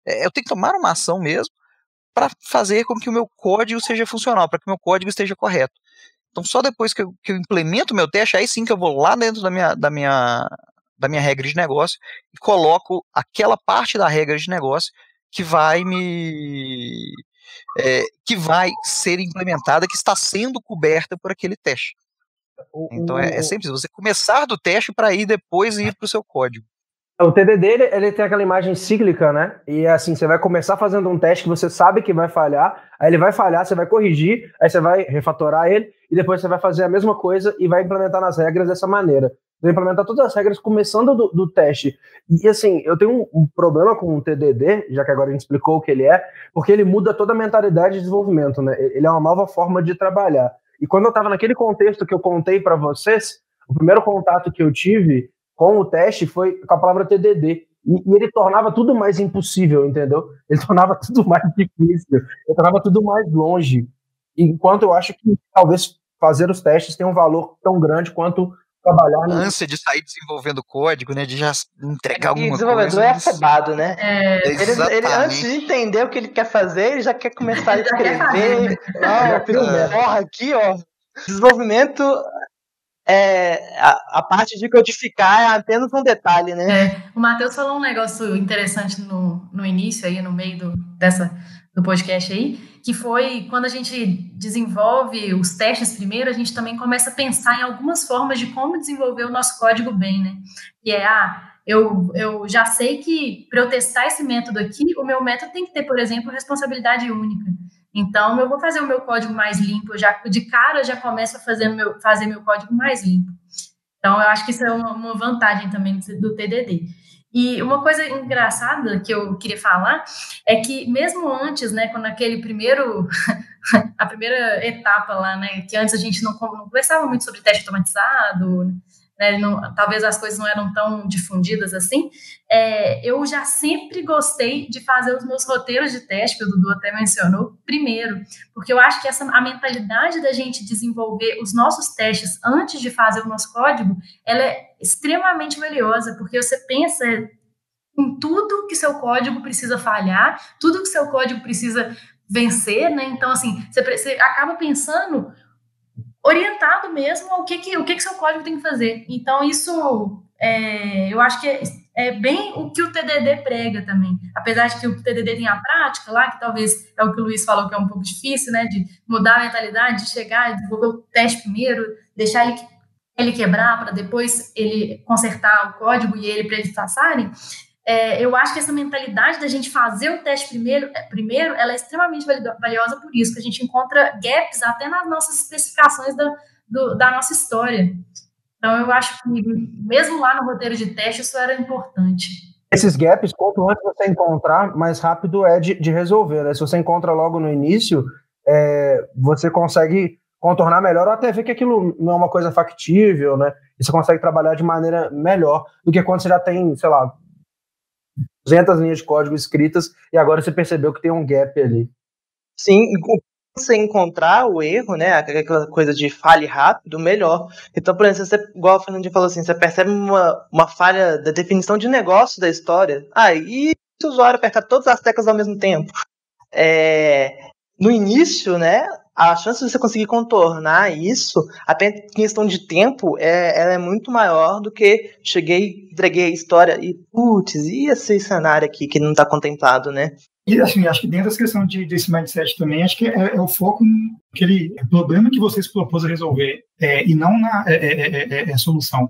eu tenho que tomar uma ação mesmo para fazer com que o meu código seja funcional, para que o meu código esteja correto. Então, só depois que eu implemento o meu teste, aí sim que eu vou lá dentro da minha regra de negócio e coloco aquela parte da regra de negócio que vai que vai ser implementada, que está sendo coberta por aquele teste. Então, é simples, você começar do teste para ir depois ir para o seu código. O TDD, ele tem aquela imagem cíclica, né? E assim, você vai começar fazendo um teste que você sabe que vai falhar, aí ele vai falhar, você vai corrigir, aí você vai refatorar ele, e depois você vai fazer a mesma coisa e vai implementar nas regras dessa maneira. Você vai implementar todas as regras começando do teste. E assim, eu tenho um problema com o TDD, já que agora a gente explicou o que ele é, porque ele muda toda a mentalidade de desenvolvimento, né? Ele é uma nova forma de trabalhar. E quando eu estava naquele contexto que eu contei para vocês, o primeiro contato que eu tive com o teste foi com a palavra TDD. E ele tornava tudo mais impossível, entendeu? Ele tornava tudo mais difícil, ele tornava tudo mais longe. Enquanto eu acho que talvez fazer os testes tenha um valor tão grande quanto trabalhar... A ânsia de sair desenvolvendo código, né? De já entregar alguma coisa. O desenvolvedor é afobado, né? Ele, antes de entender o que ele quer fazer, ele já quer começar a escrever. Eu fiz uma porra aqui, ó. Desenvolvimento... a parte de codificar é apenas um detalhe, né? O Matheus falou um negócio interessante no início, aí, no meio do podcast aí, que foi quando a gente desenvolve os testes primeiro, a gente também começa a pensar em algumas formas de como desenvolver o nosso código bem, né? E eu já sei que para eu testar esse método aqui, o meu método tem que ter, por exemplo, responsabilidade única. Então, eu vou fazer o meu código mais limpo, de cara já começo a fazer meu código mais limpo. Então, eu acho que isso é uma vantagem também do TDD. E uma coisa engraçada que eu queria falar é que mesmo antes, né, quando a primeira etapa lá, né, que antes a gente não conversava muito sobre teste automatizado, né, talvez as coisas não eram tão difundidas assim, eu já sempre gostei de fazer os meus roteiros de teste, que o Dudu até mencionou, primeiro, porque eu acho que a mentalidade da gente desenvolver os nossos testes antes de fazer o nosso código, ela é extremamente valiosa, porque você pensa em tudo que seu código precisa falhar, tudo que seu código precisa vencer, né? Então, assim, você acaba pensando orientado mesmo ao que seu código tem que fazer. Então, isso eu acho que é bem o que o TDD prega também. Apesar de que o TDD tem a prática lá, que talvez é o que o Luiz falou que é um pouco difícil, né? De mudar a mentalidade, de chegar e desenvolver o teste primeiro, deixar ele quebrar para depois ele consertar o código e ele para eles passarem. Eu acho que essa mentalidade da gente fazer o teste primeiro, ela é extremamente valiosa por isso, que a gente encontra gaps até nas nossas especificações da nossa história. Então, eu acho que mesmo lá no roteiro de teste, isso era importante. Esses gaps, quanto antes você encontrar, mais rápido é de resolver, né? Se você encontra logo no início, você consegue contornar melhor, ou até ver que aquilo não é uma coisa factível, né? E você consegue trabalhar de maneira melhor do que quando você já tem, sei lá, 200 linhas de código escritas e agora você percebeu que tem um gap ali. Sim, você encontrar o erro, né, aquela coisa de fale rápido, melhor. Então, por exemplo, você, igual a Fernandinha falou assim, você percebe uma falha da definição de negócio da história. E se o usuário apertar todas as teclas ao mesmo tempo? No início, né, a chance de você conseguir contornar isso, até em questão de tempo, ela é muito maior do que cheguei, entreguei a história e, putz, e esse cenário aqui que não está contemplado, né? E assim, acho que dentro dessa questão desse mindset também, acho que é o foco naquele problema que vocês propôs a resolver, e não na solução.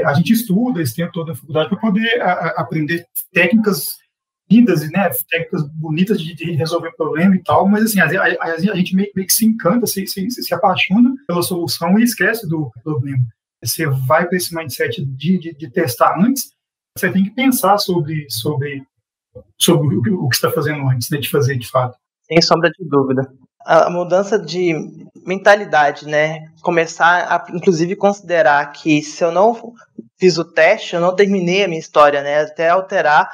A gente estuda esse tempo todo na faculdade para poder aprender técnicas lindas, né, técnicas bonitas de resolver problema e tal, mas assim, a gente meio que se encanta, se apaixona pela solução e esquece do problema. Você vai para esse mindset de testar antes, você tem que pensar sobre o que você está fazendo antes, né, de fazer de fato. Sem sombra de dúvida. A mudança de mentalidade, né? Começar a, inclusive, considerar que se eu não fiz o teste, eu não terminei a minha história, né? Até alterar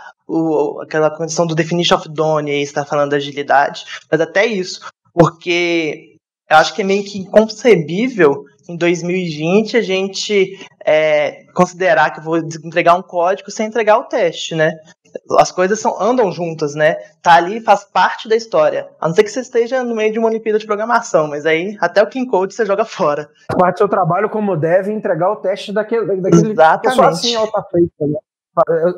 aquela condição do definition of done, aí está falando da agilidade, mas até isso, porque eu acho que é meio que inconcebível em 2020 a gente considerar que eu vou entregar um código sem entregar o teste, né? As coisas andam juntas, né? Tá ali, faz parte da história. A não ser que você esteja no meio de uma Olimpíada de programação, mas aí até o clean code você joga fora. Parte do seu trabalho como dev entregar o teste daquele Exatamente. que só assim alta feita, né?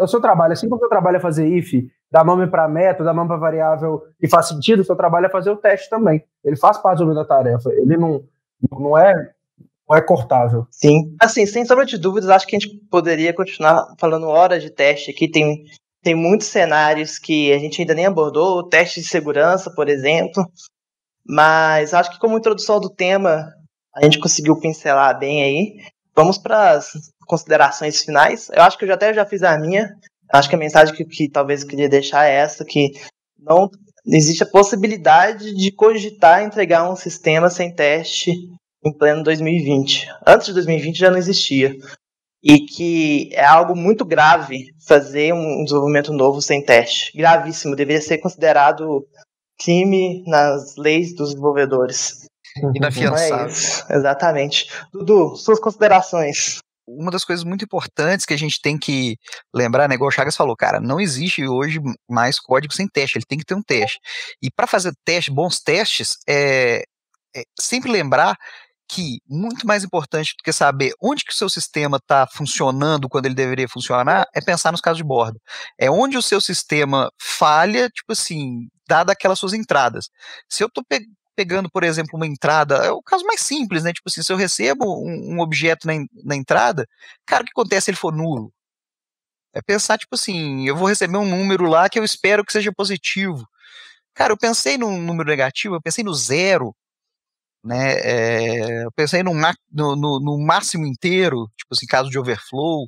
O seu trabalho, assim como o seu trabalho é fazer if, dar nome para método, dar nome para variável e faz sentido, o seu trabalho é fazer o teste também. Ele faz parte da tarefa, ele não é cortável. Sim. Assim, sem sombra de dúvidas, acho que a gente poderia continuar falando horas de teste aqui. Tem muitos cenários que a gente ainda nem abordou, o teste de segurança, por exemplo. Mas acho que como introdução do tema, a gente conseguiu pincelar bem aí. Vamos para as considerações finais. Eu acho que eu até já fiz a minha. Acho que a mensagem que talvez eu queria deixar é essa, que não existe a possibilidade de cogitar entregar um sistema sem teste em pleno 2020. Antes de 2020 já não existia. E que é algo muito grave fazer um desenvolvimento novo sem teste. Gravíssimo, deveria ser considerado crime nas leis dos desenvolvedores. Inafiançável. Exatamente. Dudu, suas considerações. Uma das coisas muito importantes que a gente tem que lembrar, né, igual o Chagas falou, cara, não existe hoje mais código sem teste, ele tem que ter um teste. E para fazer bons testes, sempre lembrar que muito mais importante do que saber onde que o seu sistema está funcionando quando ele deveria funcionar, é pensar nos casos de borda. É onde o seu sistema falha, tipo assim, dada aquelas suas entradas. Se eu estou pegando, por exemplo, uma entrada, é o caso mais simples, né? Tipo assim, se eu recebo um objeto na entrada, cara, o que acontece se ele for nulo? É pensar, tipo assim, eu vou receber um número lá que eu espero que seja positivo. Cara, eu pensei num número negativo, eu pensei no zero, né? Eu pensei no máximo inteiro, tipo assim, caso de overflow.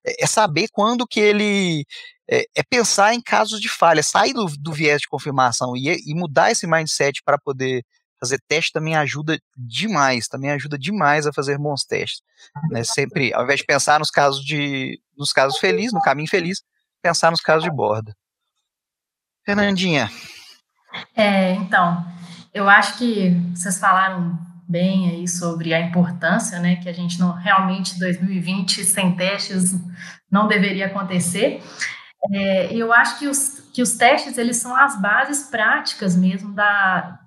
É saber quando que ele... É pensar em casos de falha, sair do viés de confirmação e mudar esse mindset para poder fazer teste também ajuda demais a fazer bons testes, né? Sempre, ao invés de pensar nos casos felizes, no caminho feliz, pensar nos casos de borda. Fernandinha. Então, eu acho que vocês falaram bem aí sobre a importância, né, que a gente não realmente 2020 sem testes não deveria acontecer. Eu acho que os testes, eles são as bases práticas mesmo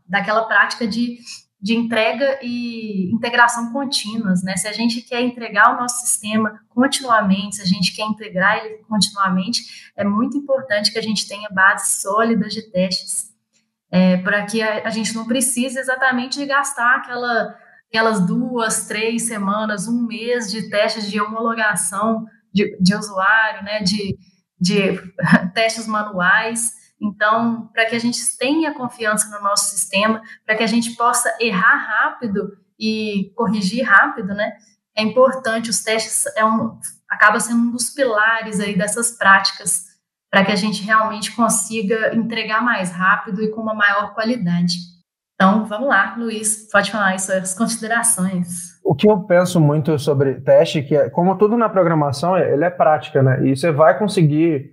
daquela prática de entrega e integração contínuas, né? Se a gente quer entregar o nosso sistema continuamente, se a gente quer integrar ele continuamente, é muito importante que a gente tenha bases sólidas de testes, para que a gente não precise exatamente de gastar aquelas 2, 3 semanas, um mês de testes de homologação de usuário, né? De testes manuais. Então, para que a gente tenha confiança no nosso sistema, para que a gente possa errar rápido e corrigir rápido, né? É importante, os testes acaba sendo um dos pilares aí dessas práticas, para que a gente realmente consiga entregar mais rápido e com uma maior qualidade. Então, vamos lá, Luiz, pode falar aí suas considerações. O que eu penso muito sobre teste, que como tudo na programação, ele é prática, né? E você vai conseguir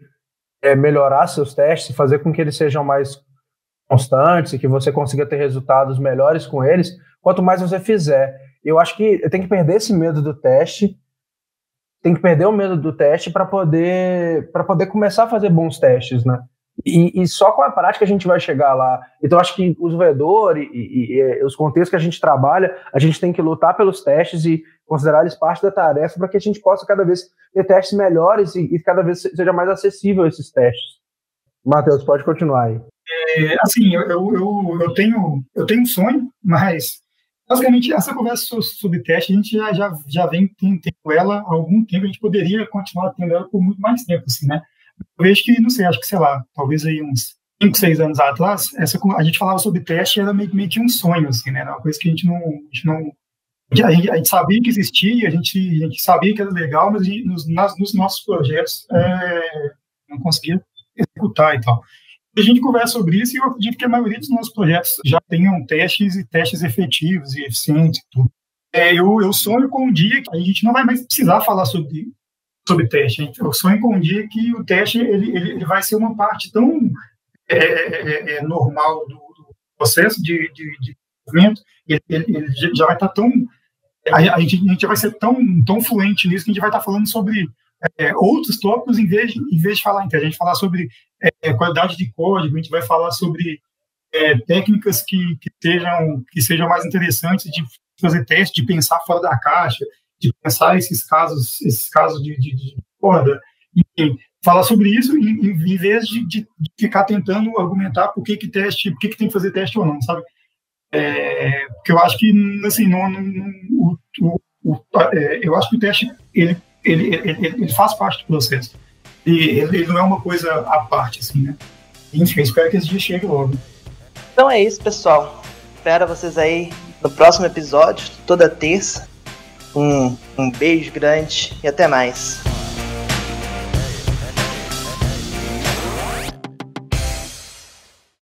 melhorar seus testes, fazer com que eles sejam mais constantes e que você consiga ter resultados melhores com eles, quanto mais você fizer. Eu acho que tem que perder esse medo do teste, tem que perder o medo do teste para poder começar a fazer bons testes, né? E só com a prática a gente vai chegar lá. Então, acho que o desenvolvedor e os contextos que a gente trabalha, a gente tem que lutar pelos testes e considerar eles parte da tarefa para que a gente possa cada vez ter testes melhores e cada vez seja mais acessível esses testes. Matheus, pode continuar aí. Assim, eu tenho um sonho, mas basicamente essa conversa sobre teste a gente já vem tendo ela há algum tempo, a gente poderia continuar tendo ela por muito mais tempo, assim, né? Eu vejo que, não sei, acho que, sei lá, talvez aí uns 5, 6 anos atrás, a gente falava sobre teste, era meio que um sonho, assim, né? Era uma coisa que a gente sabia que existia, a gente sabia que era legal, mas nos nossos projetos não conseguia executar e tal. A gente conversa sobre isso e eu acredito que a maioria dos nossos projetos já tenham testes e testes efetivos e eficientes e tudo. Eu sonho com um dia que a gente não vai mais precisar falar sobre teste. Eu sonho com um dia que o teste ele vai ser uma parte tão normal do processo de desenvolvimento, ele já vai estar tão... A gente vai ser tão fluente nisso que a gente vai estar falando sobre outros tópicos em vez de falar, então, a gente falar sobre qualidade de código, a gente vai falar sobre técnicas que sejam mais interessantes de fazer teste, de pensar fora da caixa, de pensar esses casos de corda, enfim, falar sobre isso em vez de ficar tentando argumentar por que tem que fazer teste ou não, sabe? Porque eu acho que, assim, eu acho que o teste, ele faz parte do processo. E ele não é uma coisa à parte, assim, né? Enfim, espero que esse dia chegue logo. Então é isso, pessoal. Espero vocês aí no próximo episódio, toda terça. Um beijo grande e até mais.